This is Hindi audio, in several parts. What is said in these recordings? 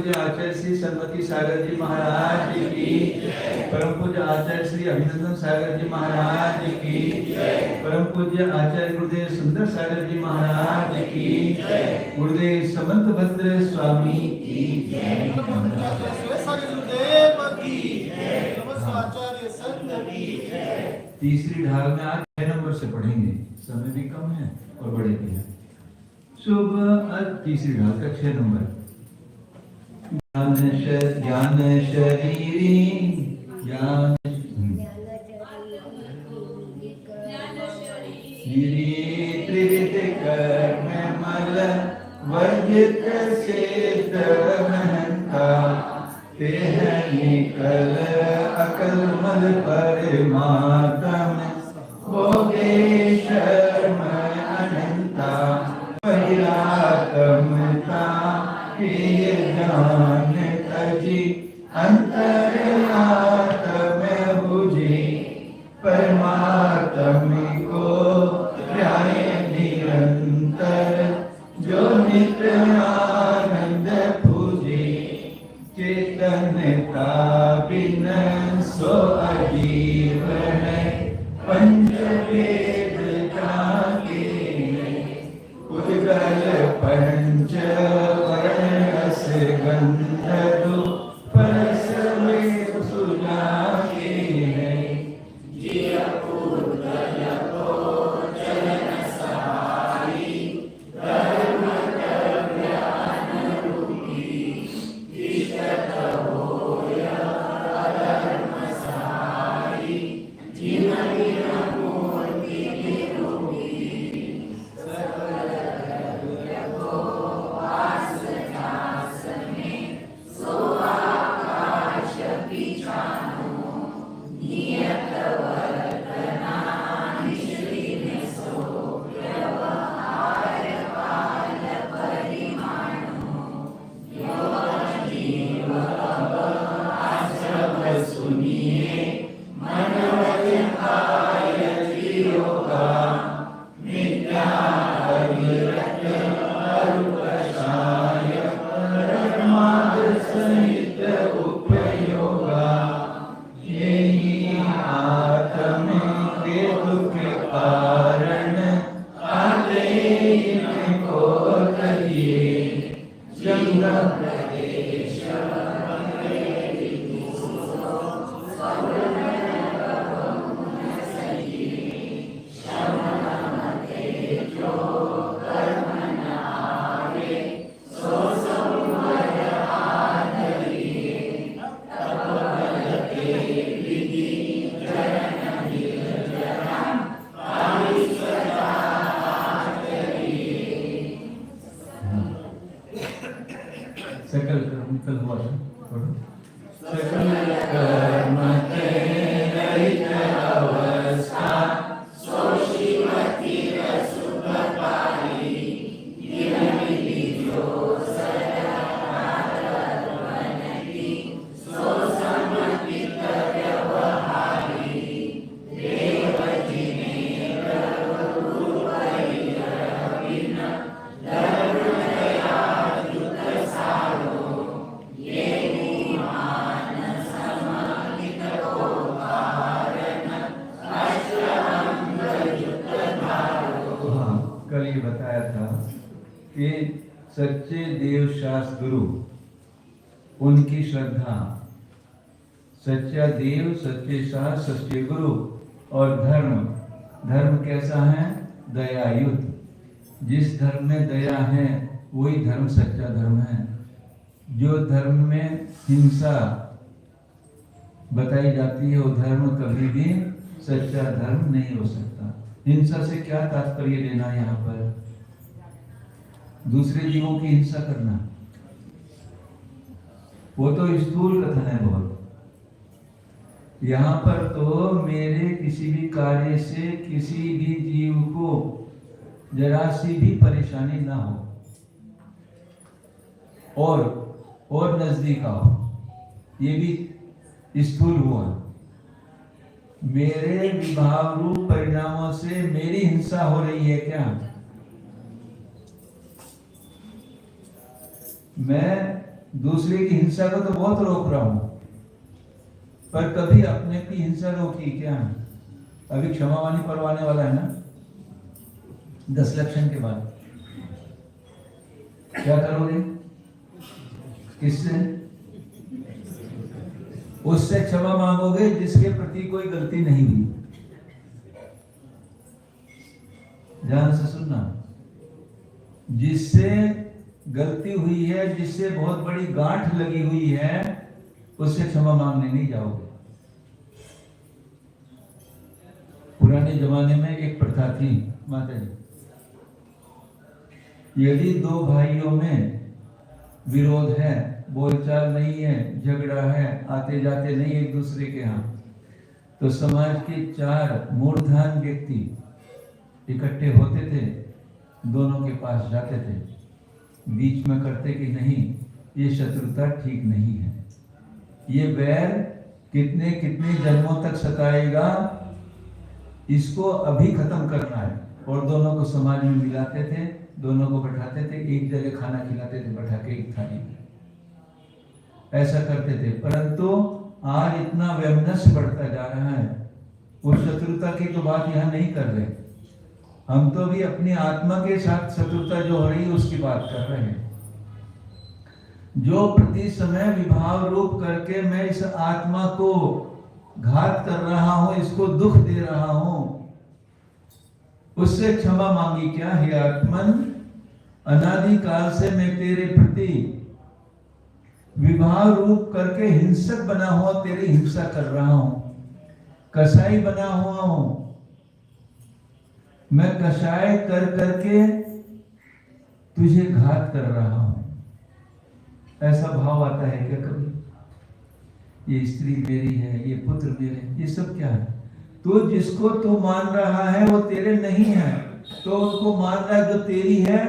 पूज्य आचार्य श्री सन्मति सागर जी महाराज की, परम पूज्य आचार्य श्री अभिनंदन सागर जी महाराज की, परम पूज्य आचार्य गुरुदेव सुंदर सागर जी महाराज की, गुरुदेव समंत भद्र स्वामी की जय। तीसरी ढाल में आज 6 नंबर से पढ़ेंगे, समय भी कम है और बड़े भी है। शुभ तीसरी ढाल का 6 नंबर। ज्ञान शरीरी ज्ञान त्रिविध कर्म मल वर्जित शेष महंता, ते है निकल अकल मल परमात्म भोगे शर्म अनंता, वैरात्मता ज्ञान तजी अंतरात्म बुझे, परमात्म को ध्याय निरंतर जो नित्य आनंद पूजे, चेतनता बिन सो अजीव है पंच वेद जागे, उद्गल पंच वर्ण रस गंध दो परस में सुजागे है, जिया उद्गल को चलन सहारी धर्म ज्ञान रूपी, इष्टत होय अधर्म सहारी जिन मूर्ति रूपी, सकल कर्म रहित अवस्था, सो श्रीमती सुख पाई, दिन मिली जो सदावन की, सो समर्पित व्यवहारी, देव जिनेन्द्र रूप बिन धर्म दया युत सारो, ये मान समाहित को कारण अष्टअंग युत धारो। हाँ, कल ये बताया था कि सच्चे देव शास्त्र गुरु उनकी श्रद्धा, सच्चा देव सच्चे शास्त्र सच्चे गुरु और धर्म, धर्म कैसा है? दयायुत। जिस धर्म में दया है वही धर्म सच्चा धर्म है। जो धर्म में हिंसा बताई जाती है वो धर्म कभी भी सच्चा धर्म नहीं हो सकता। हिंसा से क्या तात्पर्य लेना यहाँ पर? दूसरे जीवों की हिंसा करना, वो तो स्थूल कथन है बहुत। यहाँ पर तो मेरे किसी भी कार्य से किसी भी जीव को जरा सी भी परेशानी ना हो और नजदीक आओ, ये भी स्थूल हुआ। मेरे विभाग रूप परिणामों से मेरी हिंसा हो रही है क्या? मैं दूसरे की हिंसा को तो बहुत रोक रहा हूं, पर कभी अपने की हिंसा रोकी क्या? अभी क्षमावानी परवाने वाला है ना 10 लक्षण के बाद, क्या करोगे? किससे? उससे क्षमा मांगोगे जिसके प्रति कोई गलती नहीं हुई। ध्यान से सुनना, जिससे गलती हुई है, जिससे बहुत बड़ी गांठ लगी हुई है, उससे क्षमा मांगने नहीं जाओगे। पुराने जमाने में एक प्रथा थी माता जी, यदि दो भाइयों में विरोध है, बोलचाल नहीं है, झगड़ा है, आते जाते नहीं एक दूसरे के यहाँ, तो समाज के 4 मूर्धान व्यक्ति इकट्ठे होते थे, दोनों के पास जाते थे, बीच में करते कि नहीं, ये शत्रुता ठीक नहीं है, ये बैर कितने कितने जन्मों तक सताएगा, इसको अभी खत्म करना है। और दोनों को समाज में मिलाते थे, दोनों को बैठाते थे, एक जगह खाना खिलाते थे बैठा के एक थाली में, ऐसा करते थे। परंतु आज इतना वैमनस्य बढ़ता जा रहा है, उस शत्रुता की तो बात यहाँ नहीं कर रहे, हम तो भी अपनी आत्मा के साथ शत्रुता जो हो रही है उसकी बात कर रहे हैं। जो प्रति समय विभाव रूप करके मैं इस आत्मा को घात कर रहा हूं, इसको दुख दे रहा हूं, उससे क्षमा मांगी क्या? हे आत्मन, अनादि काल से मैं तेरे प्रति विभाव रूप करके हिंसक बना हुआ तेरी हिंसा कर रहा हूं, कसाई बना हुआ हूं, मैं कसाई कर करके तुझे घात कर रहा हूं। ऐसा भाव आता है क्या कभी? ये स्त्री मेरी है, ये पुत्र मेरे, ये सब क्या है? तो जिसको तू मान रहा है वो तेरे नहीं है, तो उसको मान रहा है जो तेरी है,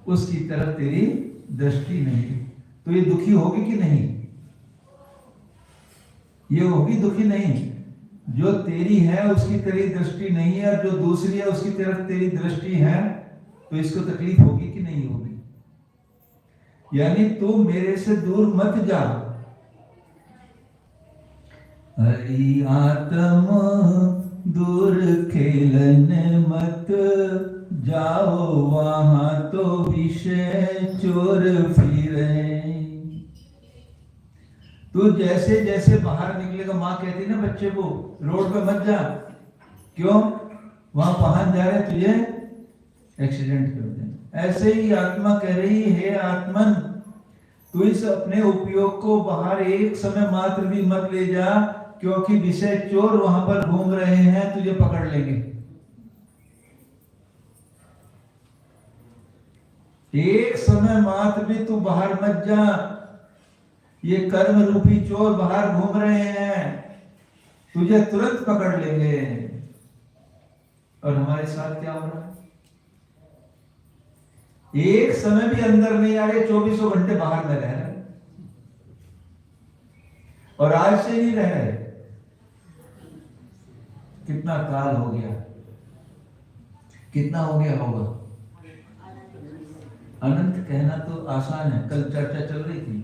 उसकी तरफ तेरी दृष्टि नहीं, तो ये दुखी होगी कि नहीं? ये होगी दुखी नहीं। जो तेरी है उसकी तेरी दृष्टि नहीं है, जो दूसरी है उसकी तरफ तेरी दृष्टि है, तो इसको तकलीफ होगी कि नहीं होगी? यानी तू मेरे से दूर मत जा। हरि आत्म दूर खेलन मत जाओ, वहां तो विषय चोर फिरे। तू जैसे जैसे बाहर निकलेगा, माँ कहती ना बच्चे को रोड पे मत जा, क्यों? वहां पहुंच जा रहे तुझे एक्सीडेंट कर देंगे। ऐसे ही आत्मा कह रही है, आत्मन तू इस अपने उपयोग को बाहर एक समय मात्र भी मत ले जा, क्योंकि विषय चोर वहां पर घूम रहे हैं, तुझे पकड़ लेंगे। एक समय मात्र भी तू बाहर मत जा, ये कर्म रूपी चोर बाहर घूम रहे हैं, तुझे तुरंत पकड़ लेंगे। और हमारे साथ क्या हो रहा है? एक समय भी अंदर नहीं आ रहे, 24 घंटे बाहर में रह रहे, और आज से नहीं रह रहे। कितना काल हो गया, कितना हो गया होगा? अनंत कहना तो आसान है। कल चर्चा चल रही थी,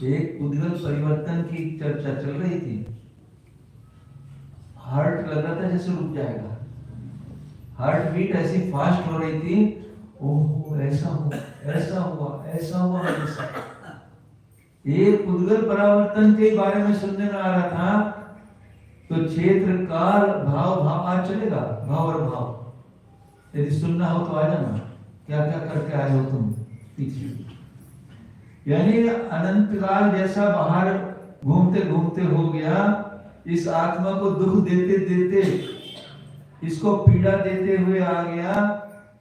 एक उज्ज्वल परिवर्तन की चर्चा चल रही थी। हार्ट लग रहा था जैसे रुक जाएगा, हार्ट बीट ऐसी फास्ट हो रही थी, ओह ऐसा हुआ, ऐसा हुआ, ऐसा हुआ, ऐसा। एक उज्ज्वल परिवर्तन के बारे में सुनने में आ रहा था, तो क्षेत्र काल भाव भाव आज चलेगा, भाव और भाव। यदि सुनना हो तो आ जाना, क्या क्या करके आए हो तुम पीछे। यानी अनंत काल जैसा बाहर घूमते घूमते हो गया, इस आत्मा को दुख देते देते, इसको पीड़ा देते हुए आ गया।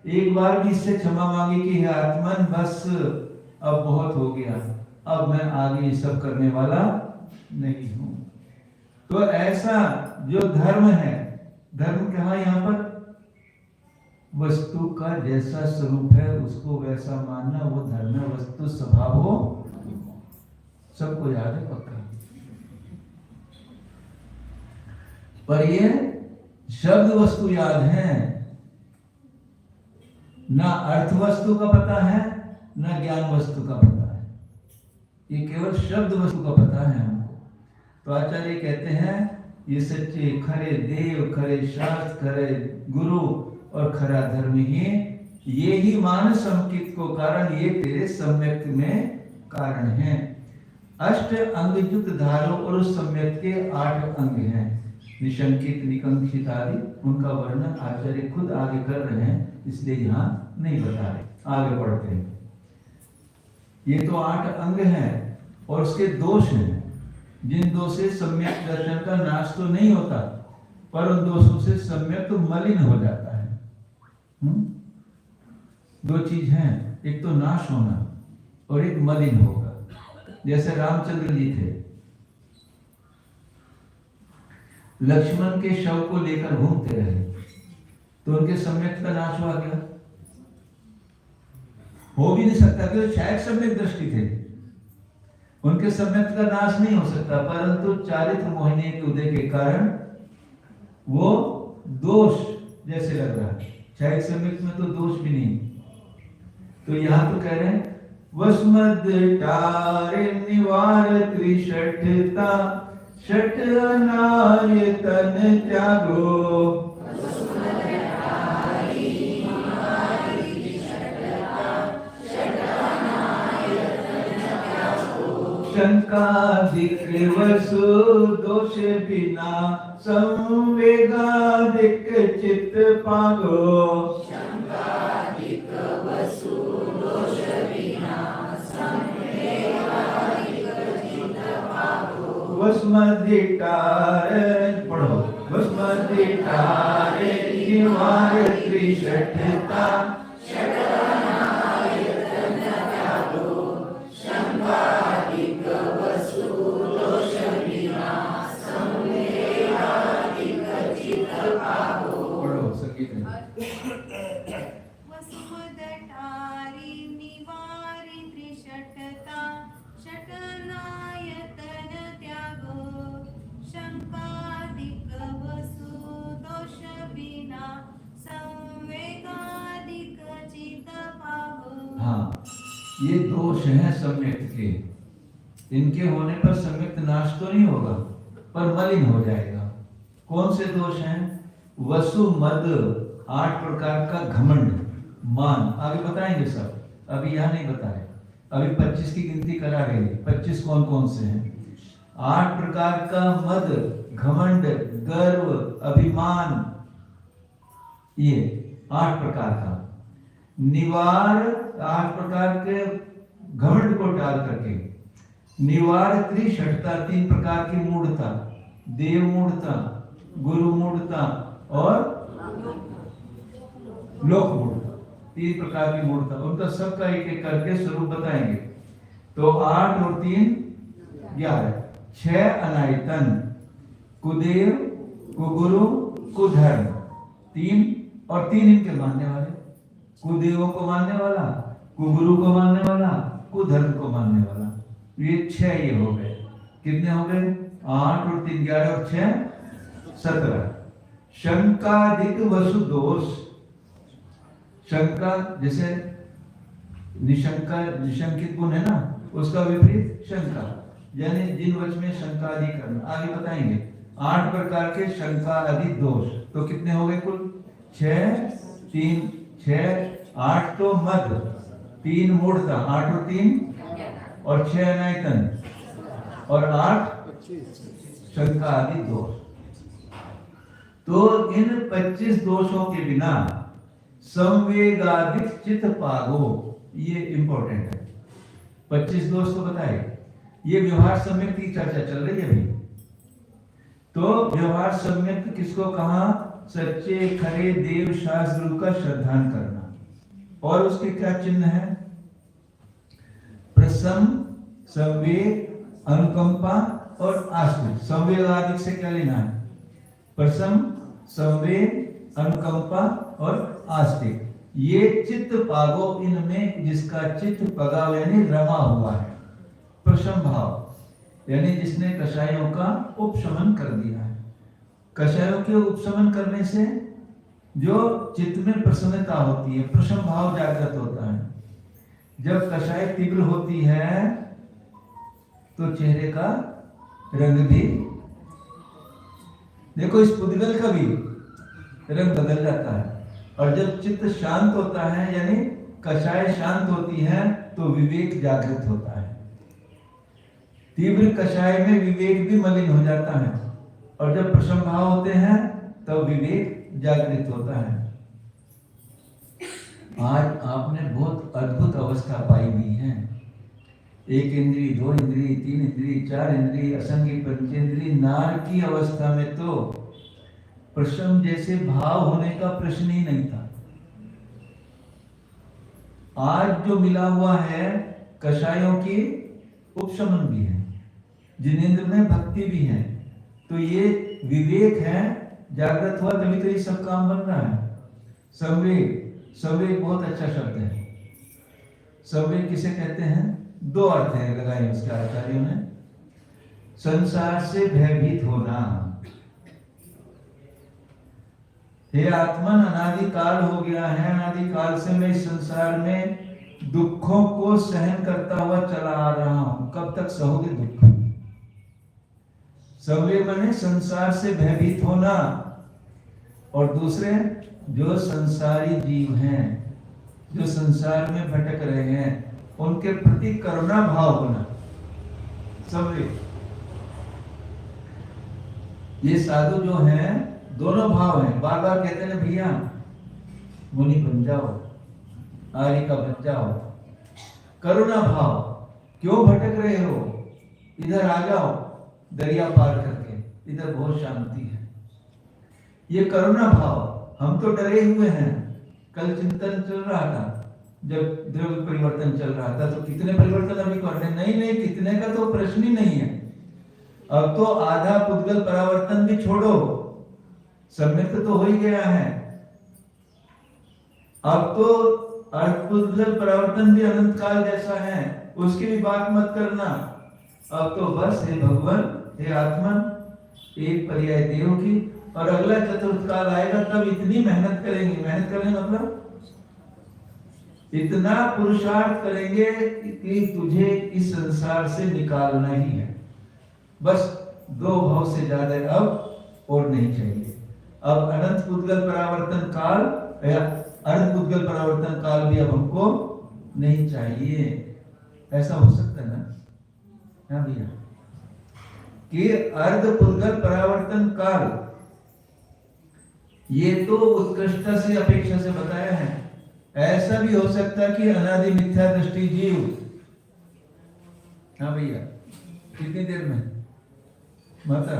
एक बार भी इससे क्षमा मांगी कि हे आत्मन बस अब बहुत हो गया, अब मैं आगे ये सब करने वाला नहीं हूं। तो ऐसा जो धर्म है, धर्म कहा यहाँ पर वस्तु का जैसा स्वरूप है उसको वैसा मानना, वो धर्म है। वस्तु स्वभाव हो, सबको याद है पक्का। पर ये शब्द वस्तु याद है, ना अर्थ वस्तु का पता है, ना ज्ञान वस्तु का पता है, ये केवल शब्द वस्तु का पता है हमको। तो आचार्य कहते हैं ये सच्चे खरे देव, खरे शास्त्र, खरे गुरु और खरा धर्म ये ही मान संकित को कारण, ये तेरे सम्यक में कारण है। अष्ट अंग युक्त धारो और उस सम्यक के 8 अंग हैं, निशंकित, निकंकित आदि, उनका वर्णन आचार्य खुद आगे कर रहे हैं, इसलिए यहाँ नहीं बता रहे, आगे बढ़ते हैं। ये तो 8 अंग हैं और उसके दोष हैं, जिन दोष से सम्यक दर्शन का नाश तो नहीं होता, पर उन दोषों से सम्यक तो मलिन हो जाता है। 2 चीज हैं, एक तो नाश होना और एक मलिन होगा। जैसे रामचंद्र जी थे, लक्ष्मण के शव को लेकर घूमते रहे, तो उनके सम्यक का नाश हुआ क्या? हो भी नहीं सकता, क्योंकि शायद सम्यक दृष्टि थे, उनके सम्यक का नाश नहीं हो सकता, परंतु चारित्र मोहिनी के उदय के कारण वो दोष जैसे लग रहा है। शायद सम्यक में तो दोष भी नहीं। तो यहाँ तो कह रहे हैं वस्मद टारे निवार त्रिषठता, षट अनार्य तन त्यागो, शंकादिक वसु दोष बिना, संवेगादिक चित्त पागो, शंकादिक वसु दोष बिना, संवेगादिक चित्त पागो। वस्मदिटार पढ़ो, वस्मदिटार निवार त्रिषठता, ये दोष हैं सम्यक के, इनके होने पर सम्यक नाश तो नहीं होगा, पर मलिन हो जाएगा। कौन से दोष हैं? वसु मद, 8 प्रकार का घमंड, मान, आगे बताएंगे सब, अभी यहाँ नहीं बताए। अभी 25 की गिनती करा रही है, 25 कौन कौन से हैं? 8 प्रकार का मद, घमंड, गर्व, अभिमान, ये 8 प्रकार का। निवार, 8 प्रकार के घमंड को टाल करके, निवार त्रिषठता, 3 प्रकार की मूढ़ता, देव मूढ़ता, गुरु मूढ़ता और लोक मूढ़ता, 3 प्रकार की मूढ़ता, उनका सबका एक एक करके स्वरूप बताएंगे। तो 8 और 3 11, 6 अनायतन, कुदेव, कुगुरु, कुधर्म, 3 और 3 इनके मानने वाले, कुदेवों को मानने वाला, कुगुरु को मानने वाला, कुधर्म को मानने वाला। ये 6 ये हो गए। कितने हो गए? 8 और 3 11 और 6 17। शंकादिक वसु दोष, शंका जैसे निशंका, निशंकित गुण है ना, उसका विपरीत शंका, यानी जिन वच में शंका आदि करना। आगे बताएंगे 8 प्रकार के शंका आदि दोष। तो कितने हो गए कुल? 6 3 6 8 तो मद, 3 मूढ़ता, 8 और 3 और 6 अनायतन और 8 शंका आदि दोष। तो इन 25 दोषों के बिना संवेगादिक चित्त पागो, ये इंपॉर्टेंट है। 25 दोष तो बताए, ये व्यवहार सम्यक की चर्चा चल रही है अभी। तो व्यवहार सम्यक किसको कहा? सच्चे खरे देव शास्त्र गुरु का श्रद्धान करना। और उसके क्या चिन्ह है? प्रसम, संवेग, अनुकंपा और आस्तिक। संवेग आदि से क्या लेना है? प्रसम, संवेग, अनुकंपा और आस्तिक। ये चित्त पागो, इनमें जिसका चित्त पगाव यानी रमा हुआ है। प्रशम भाव यानी जिसने कषायों का उपशमन कर दिया है। कषायों के उपशमन करने से जो चित्त में प्रसन्नता होती है, प्रसन्न भाव जागृत होता है। जब कषाय तीव्र होती है तो चेहरे का रंग भी, देखो इस पुद्गल का भी रंग बदल जाता है। और जब चित्त शांत होता है, यानी कषाय शांत होती है, तो विवेक जागृत होता है। तीव्र कषाय में विवेक भी मलिन हो जाता है, और जब प्रसन्न भाव होते हैं तब विवेक जागृत होता है। आज आपने बहुत अद्भुत अवस्था पाई हुई है। एक इंद्री, दो इंद्री, तीन इंद्री, चार इंद्री, असंगी पंचेंद्री, नार की अवस्था में तो प्रसन्न जैसे भाव होने का प्रश्न ही नहीं था। आज जो मिला हुआ है कषायों की उपशमन भी है, जिनेंद्र में भक्ति भी है, तो ये विवेक है, जागृत हुआ तभी तो ये सब काम बन रहा है। संवेग, संवेग बहुत अच्छा शब्द है। संवेग किसे कहते हैं? दो अर्थ है लगाए उसके आचार्यों ने। संसार से भयभीत होना। हे आत्मन, अनादिकाल हो गया है, अनादिकाल से मैं इस संसार में दुखों को सहन करता हुआ चला आ रहा हूं। कब तक सहोगे दुख? संवेग माने संसार से भयभीत होना, और दूसरे जो संसारी जीव हैं, जो संसार में भटक रहे हैं, उनके प्रति करुणा भाव होना। संवेग, ये साधु जो हैं दोनों भाव हैं। बार बार कहते हैं भैया मुनि बन जाओ, आर्य का बन जाओ। करुणा भाव, क्यों भटक रहे हो, इधर आ जाओ दरिया पार करके, इधर बहुत शांति है। ये करुणा भाव। हम तो डरे हुए हैं। कल चिंतन चल रहा था, जब द्रव्य परिवर्तन चल रहा था, तो कितने परिवर्तन अभी कर रहे? नहीं, कितने का तो प्रश्न ही नहीं है। अब तो आधा पुद्गल परावर्तन भी छोड़ो, सम्यक्त तो हो ही गया है। अब तो अर्धपुद्गल परावर्तन भी अनंत काल जैसा है, उसकी भी बात मत करना। अब तो बस हे भगवान, हे आत्मन, एक पर्याय देव की, और अगला चतुर्थ काल आएगा तब इतनी मेहनत करेंगे। मेहनत करेंगे मतलब इतना पुरुषार्थ करेंगे कि तुझे इस संसार से निकालना ही है। बस दो भाव से ज्यादा अब और नहीं चाहिए। अब अनंत पुद्गल परावर्तन काल या अर्ध पुद्गल परावर्तन काल भी अब हमको नहीं चाहिए। ऐसा हो सकता है ना? हाँ भैया, कि अर्ध पुद्गल परावर्तन काल ये तो उत्कृष्टता से अपेक्षा से बताया है। ऐसा भी हो सकता है कि अनादि मिथ्या दृष्टि जीव, हाँ भैया, कितनी देर में माता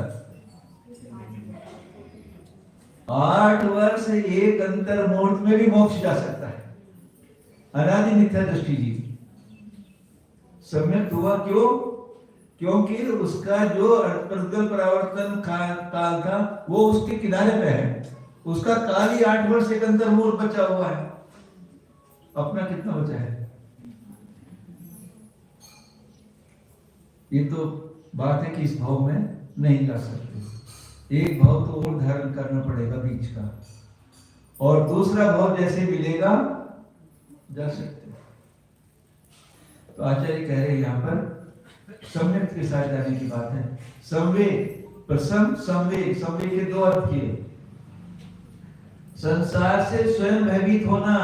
8 वर्ष एक अंतर मुहूर्त में भी मोक्ष जा सकता है। अनादि मिथ्या दृष्टि जीव सम्यक हुआ। क्यों? क्योंकि उसका जो अर्धपुद्गल परावर्तन काल था वो उसके किनारे पे है। उसका काल ही 8 वर्ष एक अंतर मुहूर्त बचा हुआ है। अपना कितना बचा है? ये तो बात है कि इस भाव में नहीं जा सकते। एक भाव तो और धारण करना पड़ेगा बीच का, और दूसरा भाव जैसे मिलेगा जा सकते। तो आचार्य कह रहे हैं यहाँ पर सम्यक के साथ जाने की बात है। संवेग, प्रसन्न संवेग, संवेग के दो अर्थ किए। संसार से स्वयं भयभीत होना,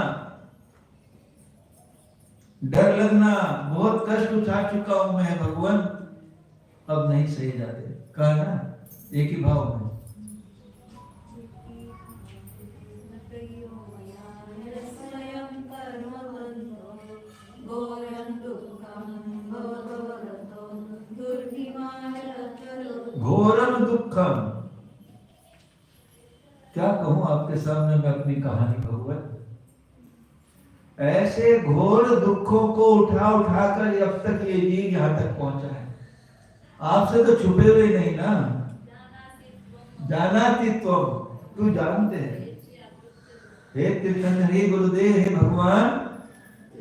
डर लगना, बहुत कष्ट उठा चुका हूं मैं भगवान, अब नहीं सही जाते। कहा ना, एक ही भाव में। घोरम दुखम, क्या कहूं आपके सामने मैं अपनी कहानी भगवान। ऐसे घोर दुखों को उठा उठाकर अब तक ये जीव यहां तक पहुंचा है। आपसे तो छुपे हुए नहीं ना। जानाति त्वं, तू जानते हैं। हे तीर्थंकर, हे गुरुदेव, हे भगवान,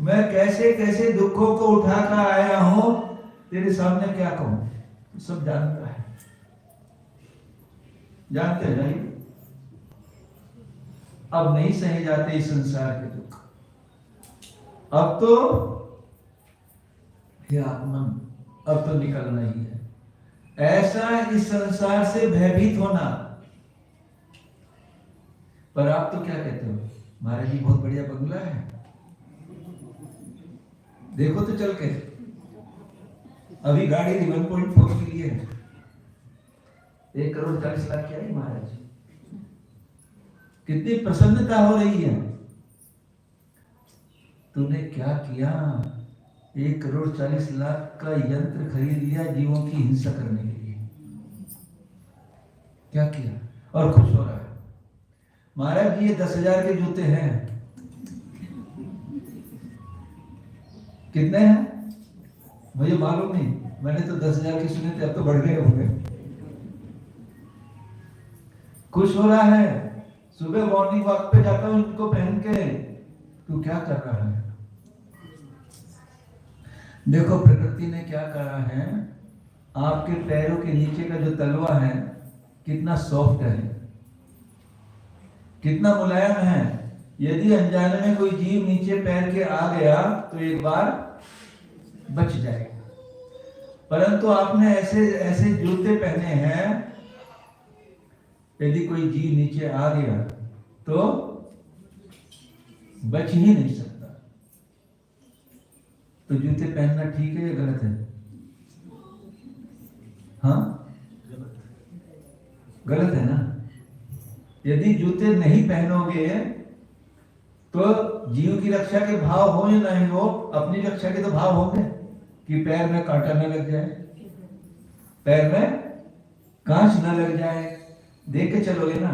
मैं कैसे कैसे दुखों को उठाकर आया हूं, तेरे सामने क्या कहूं, तू सब जानता है। जानते हैं नहीं? अब नहीं सहे जाते इस संसार के दुख। अब तो हे आत्मन, अब तो निकलना ही है। ऐसा इस संसार से भयभीत होना। पर आप तो क्या कहते हो, महाराज जी बहुत बढ़िया बंगला है, देखो तो चल के, अभी गाड़ी 1.4 के लिए है, 1,40,00,000 क्या है महाराज जी, कितनी प्रसन्नता हो रही है। तूने क्या किया, 1,40,00,000 का यंत्र खरीद लिया जीवों की हिंसा करने के लिए, क्या किया, और खुश हो रहा है। महाराज जी ये 10,000 के जूते हैं, कितने हैं मुझे मालूम नहीं, मैंने तो 10,000 के सुने थे, अब तो बढ़ गए होंगे। खुश हो रहा है, सुबह मॉर्निंग वॉक पे जाता हूं इनको पहन के। तू क्या कर रहा है? देखो प्रकृति ने क्या करा है, आपके पैरों के नीचे का जो तलवा है कितना सॉफ्ट है, कितना मुलायम है। यदि अनजाने में कोई जीव नीचे पैर के आ गया तो एक बार बच जाएगा, परंतु आपने ऐसे ऐसे जूते पहने हैं, यदि कोई जीव नीचे आ गया तो बच ही नहीं सकता। तो जूते पहनना ठीक है या गलत है? हाँ गलत है ना। यदि जूते नहीं पहनोगे तो जीव की रक्षा के भाव हो या नहीं हो, अपनी रक्षा के तो भाव होंगे कि पैर में कांटा न लग जाए, पैर में कांच न लग जाए, देख के चलोगे ना।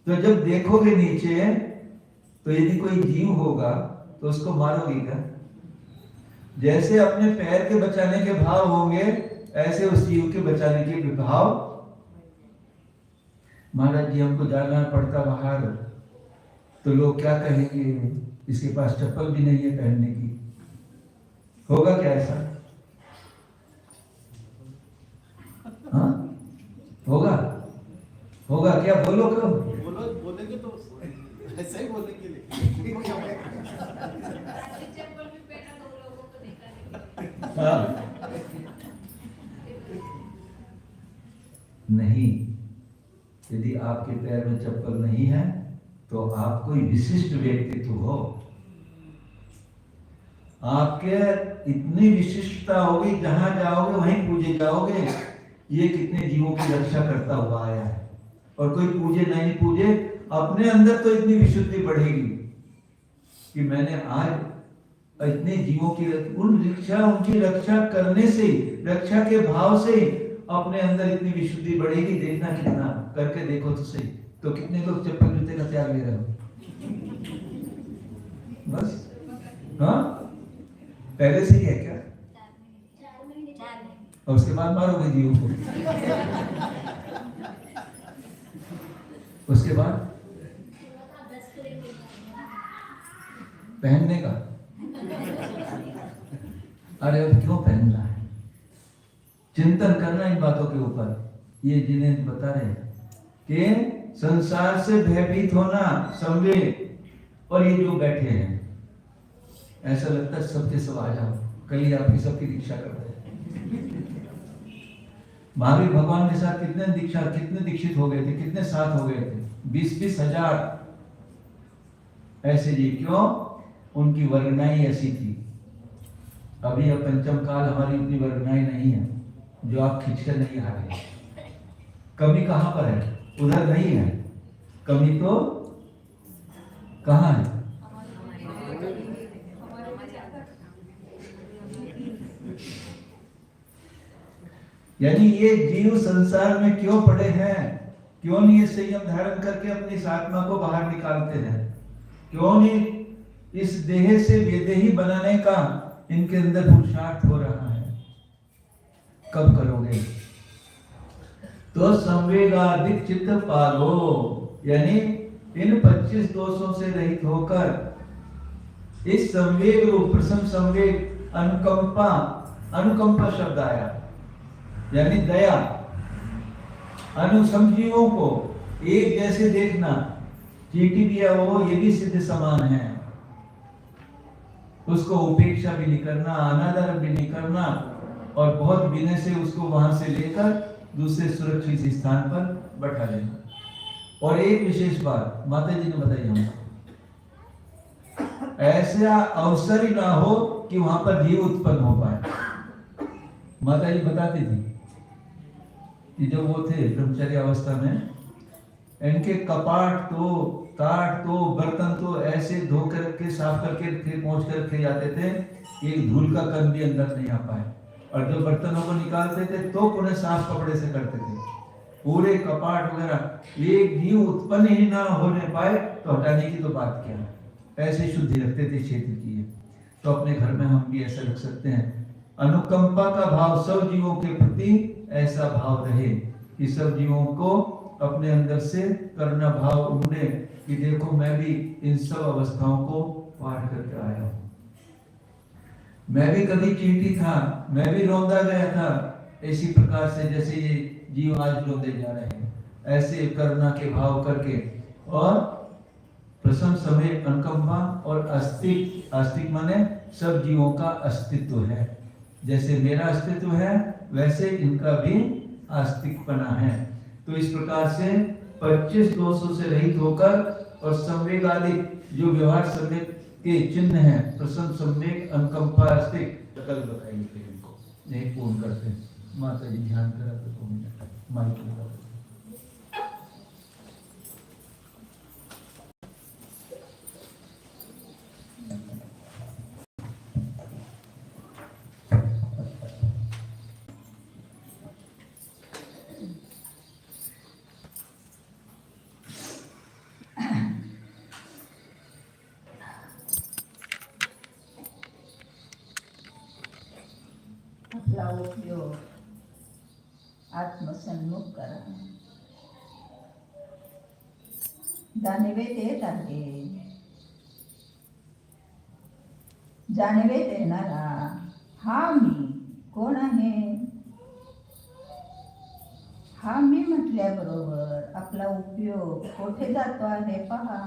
तो जब देखोगे नीचे तो यदि कोई जीव होगा तो उसको मारोगे क्या? जैसे अपने पैर के बचाने के भाव होंगे ऐसे उस जीव के बचाने के भी भाव। महाराज जी हमको जाना पड़ता बाहर तो लोग क्या कहेंगे, इसके पास चप्पल भी नहीं है पहनने की, होगा क्या ऐसा? हाँ होगा, होगा क्या? बोलो करो, बोलेंगे तो ऐसा ही बोलेंगे। हाँ नहीं, यदि आपके पैर में चप्पल नहीं है तो आप कोई विशिष्ट व्यक्तित्व हो, आपके इतनी विशिष्टता होगी, जहां जाओगे वहीं पूजे जाओगे। ये कितने जीवों की रक्षा करता हुआ आया है, और कोई पूजे नहीं पूजे, अपने अंदर तो इतनी विशुद्धि बढ़ेगी कि मैंने आज इतने जीवों की उनकी रक्षा करने से, रक्षा के भाव से अपने अंदर इतनी विशुद्धि बढ़ेगी। देखना कितना, करके देखो तो सही। तो कितने लोग चप्पल जूते का त्याग ले रहे हो? बस हाँ, पहले से ही है क्या? और उसके बाद मारोगे जीवों को। उसके बाद पहनने का, अरे अब क्यों पहनना है? चिंतन करना इन बातों के ऊपर। ये जिन्हें बता रहे हैं कि संसार से भयभीत होना, संवेग। और ये जो बैठे हैं ऐसा लगता है सबके सब आ जाओ, कल ही आपकी सबकी दीक्षा कर रहे हैं। महावीर भगवान के साथ कितने दीक्षित हो गए थे, कितने साथ हो गए थे? 20-20 हजार ऐसे जी। क्यों? उनकी वर्गनाई ऐसी थी। अभी अब पंचम काल हमारी उतनी वर्गनाई नहीं है जो आप खींचकर नहीं आ रहे। कमी कहां पर है? उधर नहीं है कमी, तो कहां है? यानी ये जीव संसार में क्यों पड़े हैं? क्यों नहीं ये संयम धारण करके अपनी इस आत्मा को बाहर निकालते हैं? क्यों नहीं इस देह से विदेही बनाने का इनके अंदर पुरुषार्थ हो रहा है? कब करोगे? तो संवेगादिक चित्त पालो, यानी इन 25 दोषों से रहित होकर इस संवेग रूप प्रसन्न संवेग, अनुकंपा, अनुकंपा शब्द आया यानी दया, अनुसंजीवों को एक जैसे देखना, चींटी दिया वो ये भी सिद्ध समान है। उसको उपेक्षा भी नहीं करना, अनादर भी नहीं करना, और बहुत विनय से उसको वहां से लेकर दूसरे सुरक्षित स्थान पर बैठा देना। और एक विशेष बात माता जी ने बताई हमको, ऐसा अवसर ही ना हो कि वहां पर जीव उत्पन्न हो पाए। माता जी बताती थी कि जब वो थे ब्रह्मचर्य अवस्था में, इनके कपाट तो, ताट तो, बर्तन तो ऐसे धो कर के साफ करके फिर पहुंच कर रखे जाते थे, एक धूल का कण भी अंदर नहीं आ पाए। और जो बर्तनों को निकालते थे तो उन्हें साफ कपड़े से करते थे। पूरे कपाट वगैरह एक जीव उत्पन्न ही ना होने पाए तो हटाने की तो बात क्या है। ऐसे शुद्धि रखते थे क्षेत्र की। तो अपने घर में हम भी ऐसा रख सकते हैं, अनुकंपा का भाव सब जीवों के प्रति ऐसा भाव रहे कि सब जीवों को अपने अंदर से करुणा भाव उमड़े कि देखो मैं भी इन सब अवस्थाओं को पार करके आया हूं। मैं भी कभी चींटी था, मैं भी रौंदा गया था, इसी प्रकार से जैसे ये जीव आज रौंदे जा रहे हैं, ऐसे करुणा के भाव करके। और प्रथम समय अनुकंपा और अस्तित्व माने सब जीवों का अस्तित्व है। जैसे मेरा अस्तित्व है वैसे इनका भी अस्तित्वपना है। तो इस प्रकार से 25 दोषों से रहित होकर और संवेग आदि जो व्यवहार संवेग के चिन्ह है, प्रसन्न संवेग अनुकंपा अस्तित्व कल बताएंगे फिर इनको नहीं पूर्ण करते। माता जी ध्यान करा तो 2 मिनट माइक लगा। आपला उपयोग आत्मसन्मुख करा, जाणीवेत येत आहे, जाणीवेत येणारा हा मी कोण आहे, हा मी म्हटल्याबरोबर आपला उपयोग कोठे जातो आहे पहा.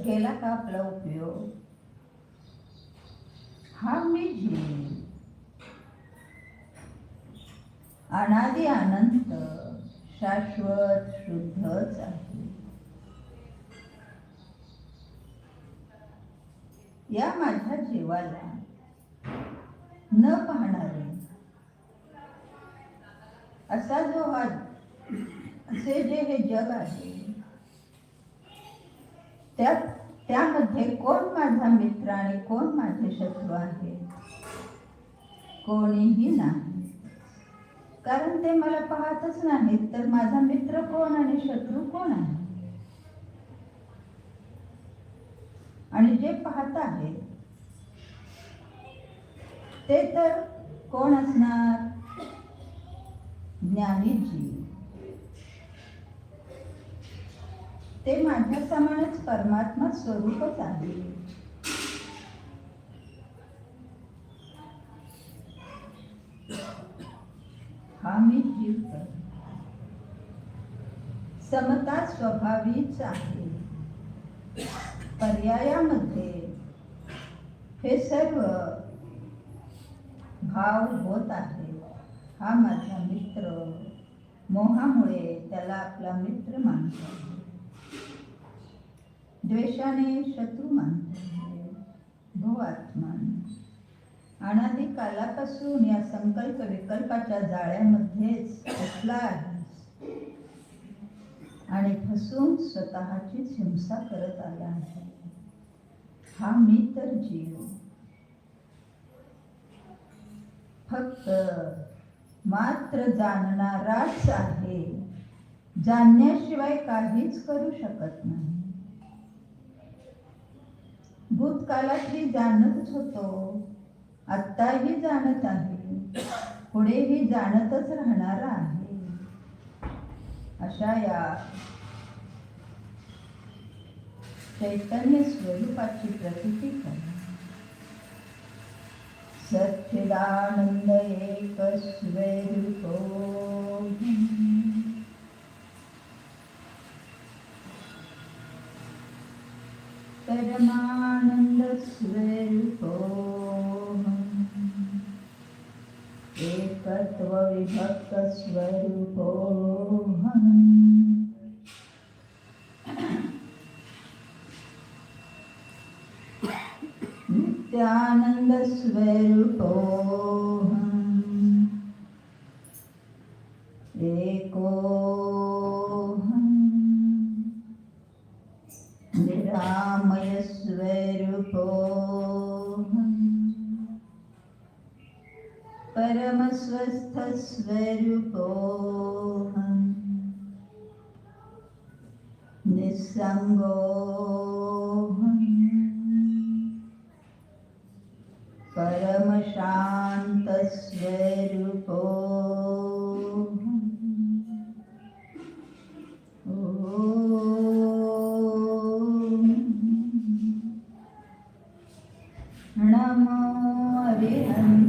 गेला का आपला उपयोग. हा मी जीव अनादि अनंत शाश्वत शुद्धच आहे. या माझ्या जीवाला न पाहणारे असा जो हा असे जे हे जग आहे, त्यामध्ये कोण माझा मित्र आणि कोण माझे शत्रू आहे. कोणीही नाही. कारण ते मला पाहतच नाहीत, तर माझा मित्र कोण आणि शत्रू कोण आहे. आणि जे पाहत आहेत ते तर कोण असणार. ज्ञानी जीव. ते माझ्या समानच परमात्मा स्वरूपच आहे. हा मी जीव तर समता स्वभावीच आहे. पर्यायामध्ये हे सर्व भाव होत आहे. हा माझा मित्र, मोहामुळे त्याला आपला मित्र मानतो, द्वेषाने शत्रू मानतो. भो आत्मान अनादि कालापासून या संकल्प विकल्पाच्या जाळ्यामध्येच फसला आहे आणि फसून स्वतःचीच हिंसा करत आला आहे. हा मी तर जीव फक्त मात्र जाणणाराच आहे. जाणण्याशिवाय काहीच करू शकत नाही. भूतकाळातही जाणतच होतो, आत्ताही जाणत आहे, पुढेही जाणतच राहणार आहे. अशा या चैतन्य स्वरूपाची प्रतीती करा. सच्चिदानंद एक स्वरूपो परमानंद स्वरूपोऽहम् एकत्व विभक्त स्वरूपोऽहम् नित्यानंद स्वरूपोऽहम् एकोऽहम् निरामय स्वरूपोऽहम् परमस्वस्थ स्वरूपोऽहम् निस्संगोऽहम् परम शांत स्वरूपोऽहम् ओम नमो अरिहंत